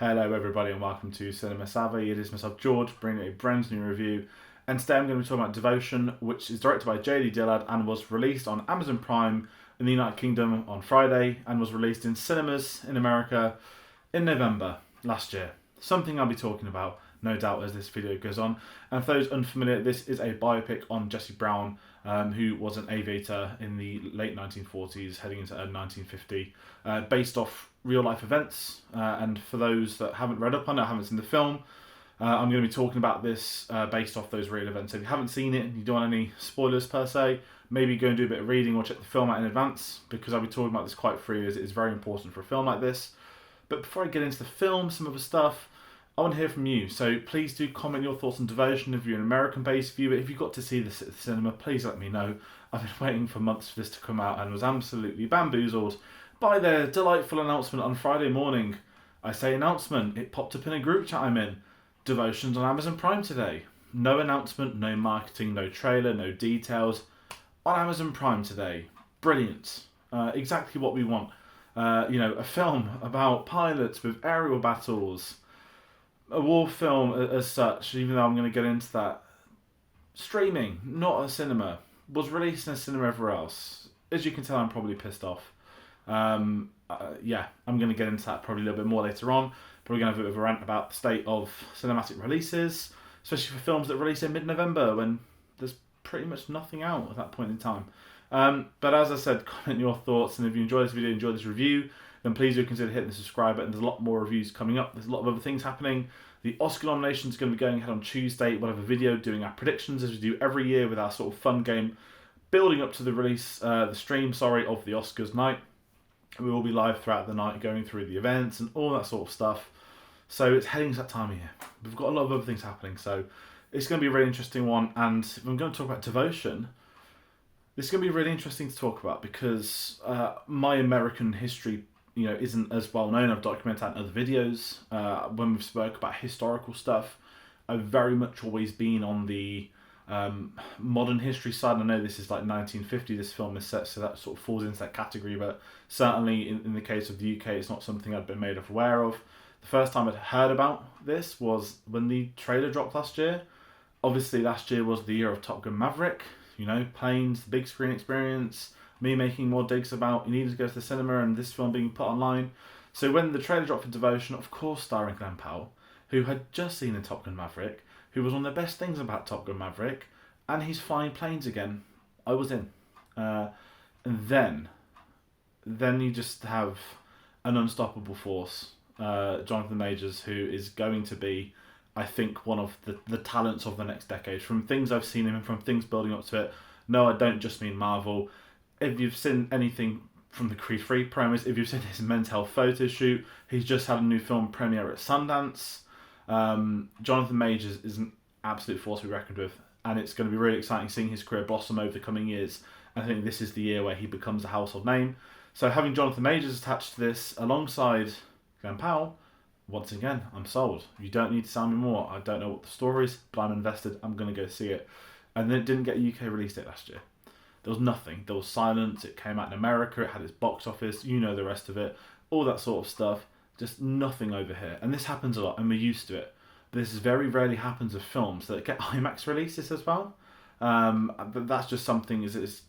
Hello everybody and welcome to Cinema Savvy. It is myself George bringing a brand new review, and today I'm going to be talking about Devotion, which is directed by Dillard and was released on Amazon Prime in the United Kingdom on Friday and was released in cinemas in America in November last year. Something I'll be talking about no doubt as this video goes on. And for those unfamiliar, this is a biopic on Jesse Brown, who was an aviator in the late 1940s heading into 1950, based off real life events. And for those that haven't read up on it, haven't seen the film, I'm going to be talking about this based off those real events. So if you haven't seen it and you don't want any spoilers per se, maybe go and do a bit of reading or check the film out in advance, because I'll be talking about this quite freely as it is very important for a film like this. But before I get into the film, some other stuff, I want to hear from you. So please do comment your thoughts on Devotion. If you're an American-based viewer, if you got to see this at the cinema, please let me know. I've been waiting for months for this to come out and was absolutely bamboozled by their delightful announcement on Friday morning. I say announcement, it popped up in a group chat I'm in. Devotion's on Amazon Prime today. No announcement, no marketing, no trailer, no details. On Amazon Prime today. Brilliant. Exactly what we want. A film about pilots with aerial battles. A war film as such, even though I'm going to get into that. Streaming, not a cinema. Was released in a cinema everywhere else. As you can tell, I'm probably pissed off. I'm going to get into that probably a little bit more later on. Probably going to have a bit of a rant about the state of cinematic releases, especially for films that release in mid-November when there's pretty much nothing out at that point in time. But as I said, comment your thoughts, and if you enjoy this video, enjoy this review, then please do consider hitting the subscribe button. There's a lot more reviews coming up. There's a lot of other things happening. The Oscar nominations are going to be going ahead on Tuesday. We'll have a video doing our predictions as we do every year with our sort of fun game building up to the release, the stream of the Oscars night. We will be live throughout the night going through the events and all that sort of stuff. So it's heading to that time of year. We've got a lot of other things happening. So it's going to be a really interesting one. And if I'm going to talk about Devotion, this is going to be really interesting to talk about because my American history isn't as well known. I've documented that in other videos. When we've spoke about historical stuff, I've very much always been on the modern history side. I know this is like 1950, this film is set, so that sort of falls into that category, but certainly in the case of the UK, it's not something I'd been made aware of. The first time I'd heard about this was when the trailer dropped last year. Obviously last year was the year of Top Gun Maverick, planes, the big screen experience, me making more digs about you needed to go to the cinema and this film being put online. So when the trailer dropped for Devotion, of course starring Glenn Powell, who had just seen in Top Gun Maverick, who was one of the best things about Top Gun Maverick, and he's flying planes again, I was in. And then you just have an unstoppable force, Jonathan Majors, who is going to be, I think, one of the talents of the next decade. From things I've seen him and from things building up to it. No, I don't just mean Marvel. If you've seen anything from the Creed 3 premise, if you've seen his Men's Health photo shoot, he's just had a new film premiere at Sundance. Jonathan Majors is an absolute force to be reckoned with, and it's going to be really exciting seeing his career blossom over the coming years. I think this is the year where he becomes a household name. So having Jonathan Majors attached to this alongside Glenn Powell, once again, I'm sold. You don't need to tell me more. I don't know what the story is, but I'm invested. I'm going to go see it. And then it didn't get a UK release date last year. There was nothing. There was silence. It came out in America. It had its box office. You know the rest of it. All that sort of stuff. Just nothing over here. And this happens a lot, and we're used to it. But this very rarely happens with films that get IMAX releases as well. But that's just something is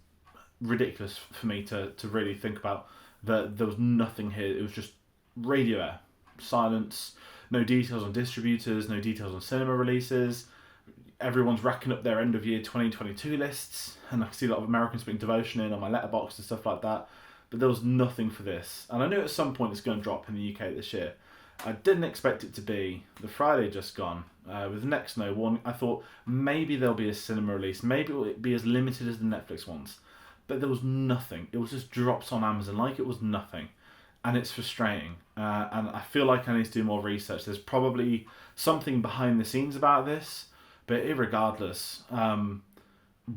ridiculous for me to really think about. That there was nothing here. It was just radio air. Silence. No details on distributors. No details on cinema releases. Everyone's racking up their end of year 2022 lists, and I can see a lot of Americans putting Devotion in on my letterbox and stuff like that, but there was nothing for this. And I knew at some point it's going to drop in the UK this year. I didn't expect it to be the Friday just gone, with next no one. I thought maybe there'll be a cinema release, maybe it'll be as limited as the Netflix ones, but there was nothing. It was just drops on Amazon like it was nothing, and it's frustrating, and I feel like I need to do more research. There's probably something behind the scenes about this. But irregardless,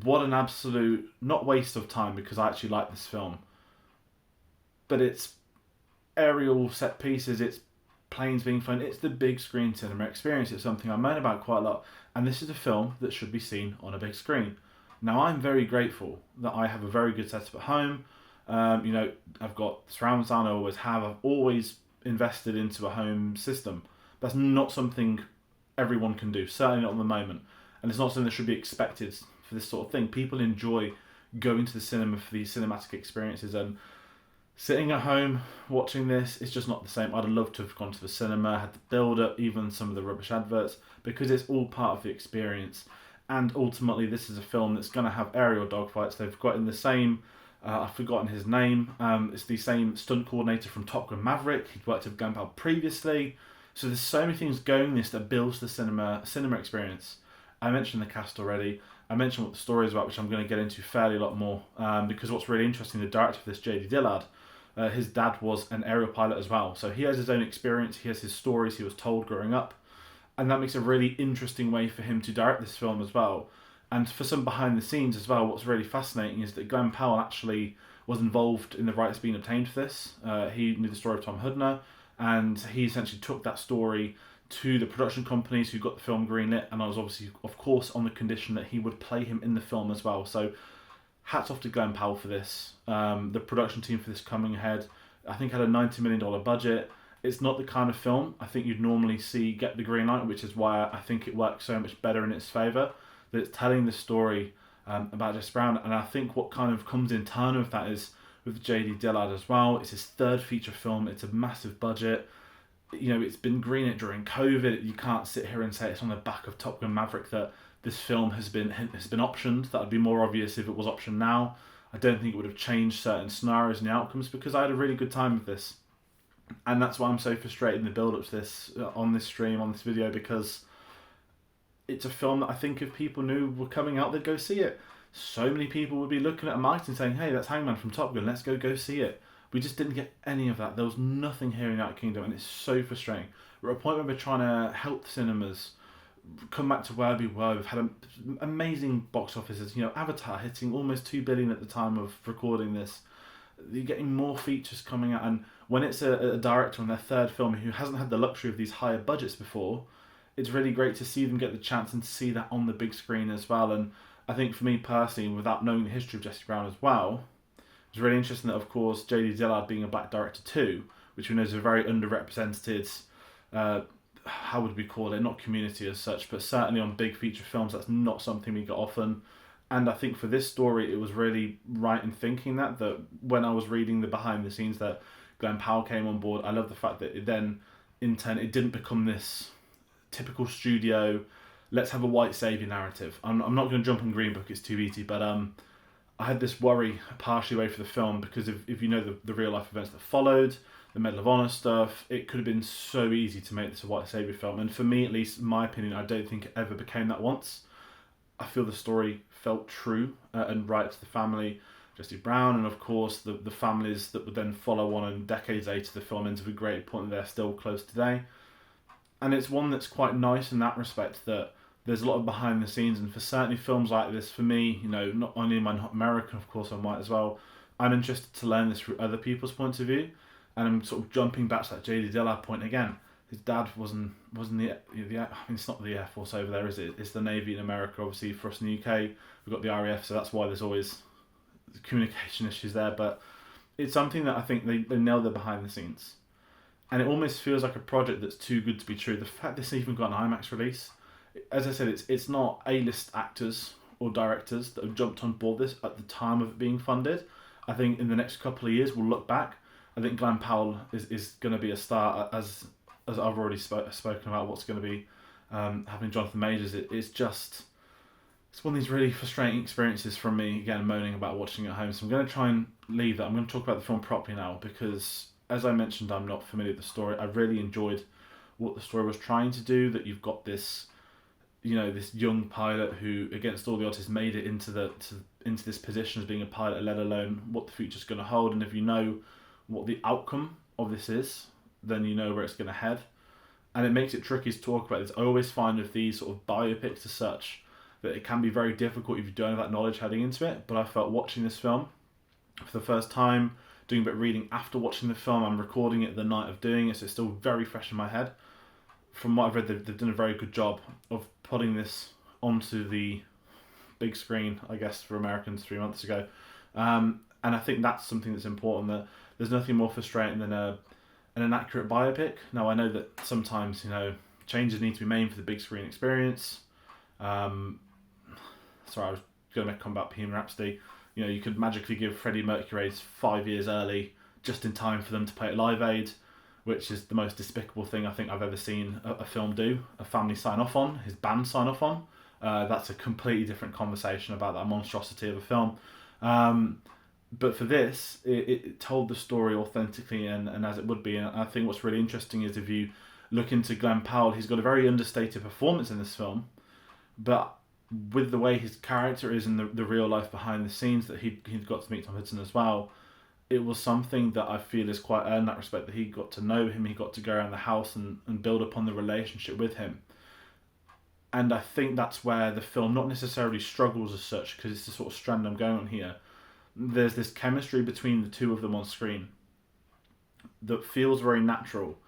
what an absolute, not waste of time, because I actually like this film, but it's aerial set pieces, it's planes being flown, it's the big screen cinema experience. It's something I moan about quite a lot, and this is a film that should be seen on a big screen. Now, I'm very grateful that I have a very good setup at home. I've got surround sound, I always have. I've always invested into a home system. That's not something everyone can do, certainly not at the moment. And it's not something that should be expected for this sort of thing. People enjoy going to the cinema for these cinematic experiences, and sitting at home watching this is just not the same. I'd love to have gone to the cinema, had the build up, even some of the rubbish adverts, because it's all part of the experience. And ultimately, this is a film that's going to have aerial dogfights. They've got in the same, I've forgotten his name, it's the same stunt coordinator from Top Gun Maverick. He'd worked with Glen Powell previously. So there's so many things going this that builds the cinema experience. I mentioned the cast already. I mentioned what the story is about, which I'm going to get into fairly a lot more, because what's really interesting, the director of this, J.D. Dillard, his dad was an aerial pilot as well. So he has his own experience, he has his stories he was told growing up, and that makes a really interesting way for him to direct this film as well. And for some behind the scenes as well, what's really fascinating is that Glen Powell actually was involved in the rights being obtained for this. He knew the story of Tom Hudner, and he essentially took that story to the production companies who got the film greenlit, and I was obviously, of course, on the condition that he would play him in the film as well. So hats off to Glen Powell for this. The production team for this coming ahead, I think, had a $90 million budget. It's not the kind of film I think you'd normally see get the green light, which is why I think it works so much better in its favour. That it's telling the story about Jesse Brown, and I think what kind of comes in turn with that is with J.D. Dillard as well. It's his third feature film. It's a massive budget. You know, it's been greenlit during COVID. You can't sit here and say it's on the back of Top Gun Maverick that this film has been optioned. That would be more obvious if it was optioned now. I don't think it would have changed certain scenarios and the outcomes, because I had a really good time with this. And that's why I'm so frustrated in the build-up to this, on this stream, on this video, because it's a film that I think if people knew were coming out, they'd go see it. So many people would be looking at a marketing saying, hey, that's Hangman from Top Gun, let's go see it. We just didn't get any of that. There was nothing here in United Kingdom, and it's so frustrating. We're at a point where we're trying to help the cinemas come back to where we were. We've had amazing box offices. You know, Avatar hitting almost 2 billion at the time of recording this. You're getting more features coming out, and when it's a director on their third film who hasn't had the luxury of these higher budgets before, it's really great to see them get the chance and to see that on the big screen as well. And I think for me personally, without knowing the history of Jesse Brown as well, it's really interesting that, of course, J.D. Dillard being a black director too, which we know is a very underrepresented, how would we call it, not community as such, but certainly on big feature films, that's not something we get often. And I think for this story, it was really right in thinking that when I was reading the behind the scenes that Glen Powell came on board, I love the fact that it then, in turn, it didn't become this typical studio, let's have a white saviour narrative. I'm not going to jump on Green Book, it's too easy, but I had this worry partially away for the film, because if you know the real life events that followed, the Medal of Honor stuff, it could have been so easy to make this a white saviour film. And for me, at least, in my opinion, I don't think it ever became that once. I feel the story felt true and right to the family, Jesse Brown, and of course the families that would then follow on, and decades later the film ends with a great point that they're still close today. And it's one that's quite nice in that respect, that there's a lot of behind the scenes, and for certainly films like this, for me, you know, not only am I not American, of course I'm white as well, I'm interested to learn this through other people's points of view, and I'm sort of jumping back to that J.D. Dillard point again. His dad wasn't the I mean, it's not the Air Force over there, is it? It's the Navy in America. Obviously, for us in the UK, we've got the RAF, so that's why there's always communication issues there. But it's something that I think they nailed it behind the scenes, and it almost feels like a project that's too good to be true. The fact this even got an IMAX release, as I said, it's not A-list actors or directors that have jumped on board this at the time of it being funded. I think in the next couple of years we'll look back. I think Glen Powell is going to be a star, as I've already spoken about what's going to be happening. Jonathan Majors, it's one of these really frustrating experiences from me, again, moaning about watching at home. So I'm going to try and leave that. I'm going to talk about the film properly now, because as I mentioned, I'm not familiar with the story. I really enjoyed what the story was trying to do, that you've got this, you know, this young pilot who, against all the odds, has made it into this position as being a pilot, let alone what the future's going to hold. And if you know what the outcome of this is, then you know where it's going to head. And it makes it tricky to talk about this. I always find with these sort of biopics as such that it can be very difficult if you don't have that knowledge heading into it. But I felt watching this film for the first time, doing a bit of reading after watching the film, I'm recording it the night of doing it, so it's still very fresh in my head. From what I've read, they've done a very good job of putting this onto the big screen, I guess, for Americans 3 months ago. And I think that's something that's important, that there's nothing more frustrating than a and an accurate biopic. Now, I know that sometimes, changes need to be made for the big screen experience. Sorry, I was going to come back to Bohemian Rhapsody. You could magically give Freddie Mercury's 5 years early, just in time for them to play at Live Aid, which is the most despicable thing I think I've ever seen a film do. A family sign off on, his band sign off on. That's a completely different conversation about that monstrosity of a film. But for this, it told the story authentically and as it would be. And I think what's really interesting is if you look into Glenn Powell, he's got a very understated performance in this film, but with the way his character is and the real life behind the scenes that he'd got to meet Tom Hudson as well, it was something that I feel is quite earned in that respect, that he got to know him, he got to go around the house and build upon the relationship with him. And I think that's where the film not necessarily struggles as such, because it's the sort of strand I'm going on here. There's this chemistry between the two of them on screen that feels very natural,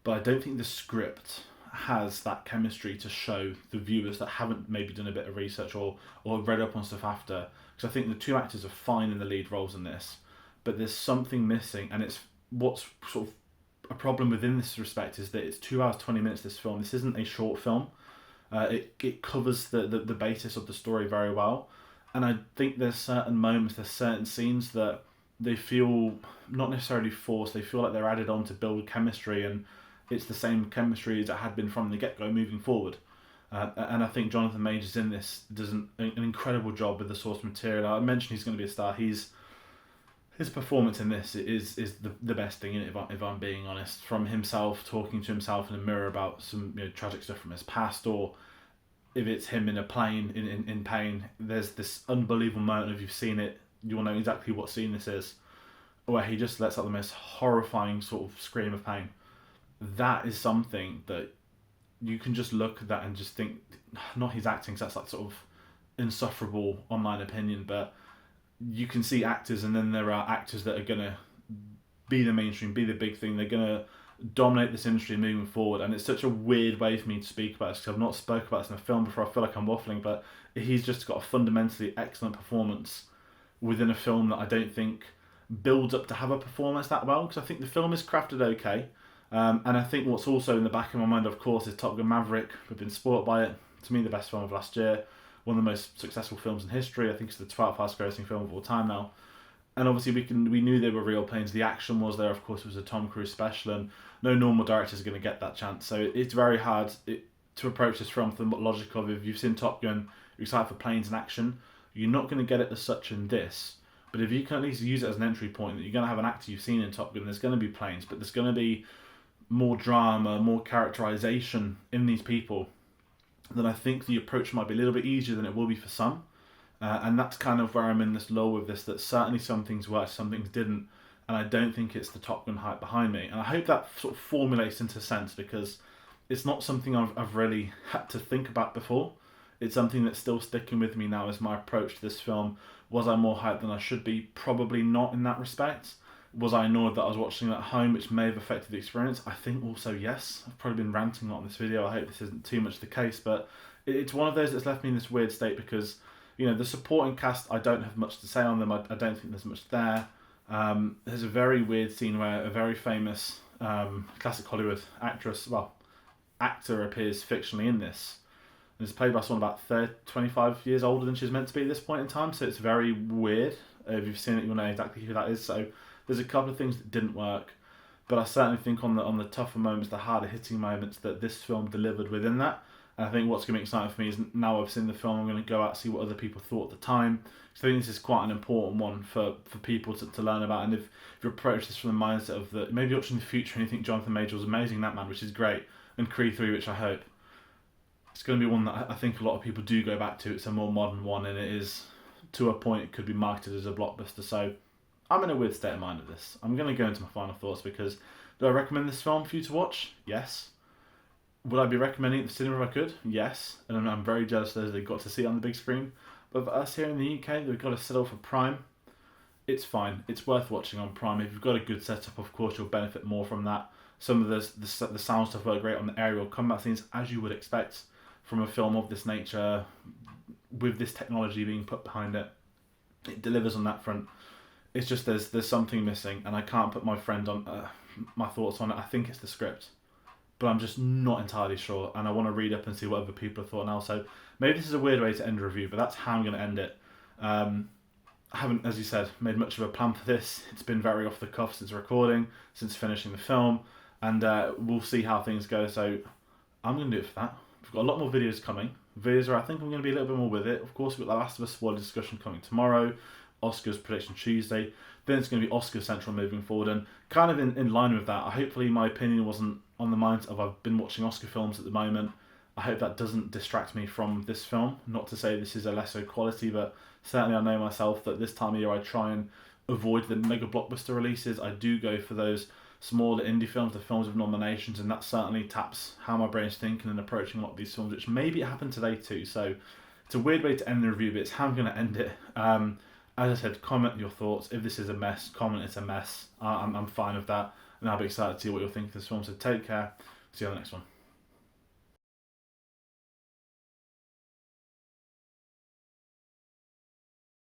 but I don't think the script has that chemistry to show the viewers that haven't maybe done a bit of research or read up on stuff after. Because I think the two actors are fine in the lead roles in this, but there's something missing, and it's what's sort of a problem within this respect is that it's 2 hours 20 minutes. This film, this isn't a short film. It covers the basis of the story very well, and I think there's certain moments, there's certain scenes that they feel not necessarily forced. They feel like they're added on to build chemistry, and it's the same chemistry as it had been from the get-go moving forward. And I think Jonathan Majors in this does an incredible job with the source material. I mentioned he's going to be a star. His performance in this is the best thing in it, if I'm being honest. From himself talking to himself in a mirror about some tragic stuff from his past, or if it's him in a plane in pain, there's this unbelievable moment. If you've seen it, you'll know exactly what scene this is, where he just lets out the most horrifying sort of scream of pain. That is something that you can just look at that and just think, not his acting, because that's like sort of insufferable online opinion, but you can see actors, and then there are actors that are going to be the mainstream, be the big thing. They're going to dominate this industry moving forward, and it's such a weird way for me to speak about this, because I've not spoken about this in a film before. I feel like I'm waffling, but he's just got a fundamentally excellent performance within a film that I don't think builds up to have a performance that well, because I think the film is crafted okay. And I think what's also in the back of my mind, of course, is Top Gun Maverick. We've been spoiled by it. To me, the best film of last year. One of the most successful films in history. I think it's the 12th highest grossing film of all time now. And obviously we knew they were real planes. The action was there. Of course, it was a Tom Cruise special, and no normal director is going to get that chance. So it's very hard to approach this film from the logic of, if you've seen Top Gun, you're excited for planes and action, you're not going to get it as such in this. But if you can at least use it as an entry point, that you're going to have an actor you've seen in Top Gun, there's going to be planes, but there's going to be more drama, more characterization in these people, then I think the approach might be a little bit easier than it will be for some. And that's kind of where I'm in this lull with this, that certainly some things worked, some things didn't, and I don't think it's the Top Gun hype behind me. And I hope that sort of formulates into sense, because it's not something I've really had to think about before. It's something that's still sticking with me now as my approach to this film. Was I more hyped than I should be? Probably not in that respect. Was I annoyed that I was watching it at home, which may have affected the experience? I think also yes. I've probably been ranting a lot in this video. I hope this isn't too much the case, but it's one of those that's left me in this weird state, because the supporting cast, I don't have much to say on them. I don't think there's much there. There's a very weird scene where a very famous classic Hollywood actor appears fictionally in this. And it's played by someone about 25 years older than she's meant to be at this point in time, so it's very weird. If you've seen it, you'll know exactly who that is. So there's a couple of things that didn't work, but I certainly think on the tougher moments, the harder hitting moments, that this film delivered within that. And I think what's going to be exciting for me is, now I've seen the film, I'm going to go out and see what other people thought at the time. So I think this is quite an important one for people to learn about. And if you approach this from the mindset of that, maybe watching the future and you think Jonathan Majors was amazing in that man, which is great, and Creed 3, which I hope, it's going to be one that I think a lot of people do go back to. It's a more modern one, and it is, to a point, it could be marketed as a blockbuster. So I'm in a weird state of mind of this. I'm going to go into my final thoughts, because do I recommend this film for you to watch? Yes. Would I be recommending it to the cinema if I could? Yes. And I'm very jealous that they got to see it on the big screen. But for us here in the UK, we've got to settle for Prime. It's fine. It's worth watching on Prime. If you've got a good setup, of course, you'll benefit more from that. Some of the sound stuff worked great on the aerial combat scenes, as you would expect from a film of this nature, with this technology being put behind it. It delivers on that front. It's just there's something missing, and I can't put my my thoughts on it. I think it's the script, but I'm just not entirely sure, and I want to read up and see what other people have thought now. So maybe this is a weird way to end a review, but that's how I'm going to end it. I haven't, as you said, made much of a plan for this. It's been very off the cuff since recording, since finishing the film, and we'll see how things go. So I'm going to do it for that. We've got a lot more videos coming. Videos where I think I'm going to be a little bit more with it. Of course, we've got the Last of Us spoiler discussion coming tomorrow, Oscars prediction Tuesday. Then it's going to be Oscar Central moving forward, and kind of in line with that, hopefully my opinion wasn't on the minds of I've been watching Oscar films at the moment. I hope that doesn't distract me from this film. Not to say this is a lesser quality, but certainly I know myself that this time of year I try and avoid the mega blockbuster releases. I do go for those smaller indie films, the films with nominations, and that certainly taps how my brain's thinking and approaching a lot of these films, which maybe happened today too. So it's a weird way to end the review, but it's how I'm going to end it. As I said, comment your thoughts. If this is a mess, comment it's a mess. I'm fine with that, and I'll be excited to see what you'll think of this film. So take care. See you on the next one.